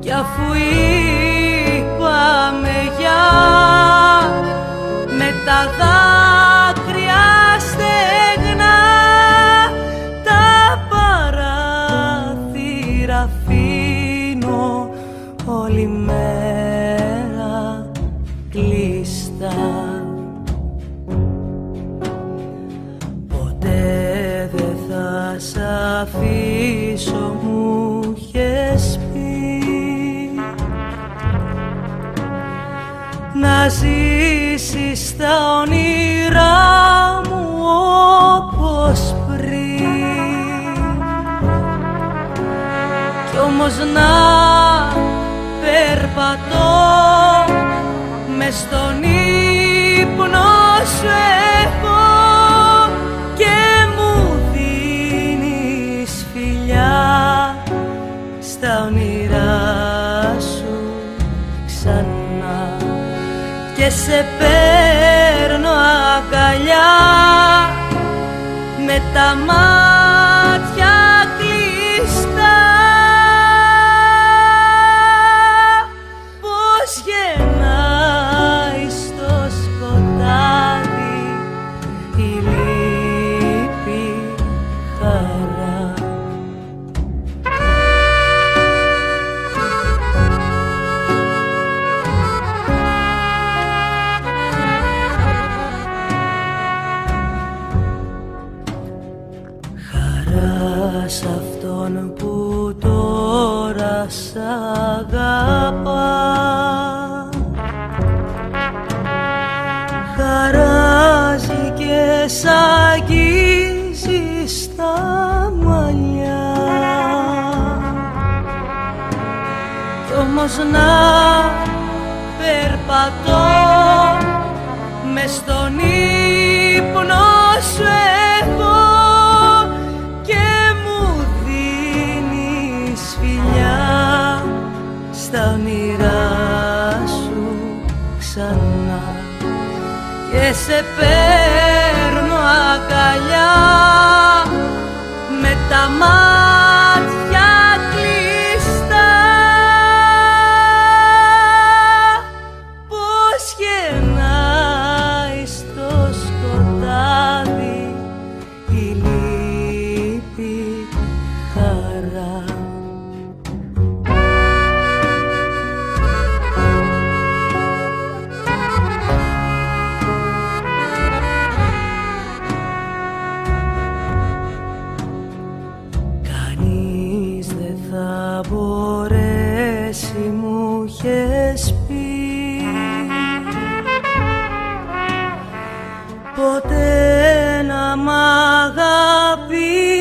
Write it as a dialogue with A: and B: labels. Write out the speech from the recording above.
A: κι αφού είπαμε γεια, με τα δάκρυα στεγνά τα παράθυρα αφήνω όλη μέρα κλειστά. Ποτέ δεν θα σ' αφήσω, μου είχες πει, να ζήσεις τα όνειρά μου όπως πριν, κι όμως να περπατώ μες στον ύπνο σου εγώ και μου δίνεις φιλιά στα όνειρά σου ξανά και σε παίρνω αγκαλιά με τα μάτια κλειστά. Πώς γεννάει στο σκοτάδι η λύπη χαρά. Χαρά σ' αυτόν που τώρα σ' αγαπά, χαράζει και σ' αγγίζει στα μαλλιά, κι όμως να περπατώ μες στον ύπνο σου εγώ και μου δίνεις φιλιά στα όνειρά σου ξανά και σε παίρνω αγκαλιά με τα μάτια κλειστά. Πώς γεννάει στο σκοτάδι η λύπη χαρά. Κανείς δεν θα μπορέσει, μου είχες πει, ποτέ να μ' αγαπήσει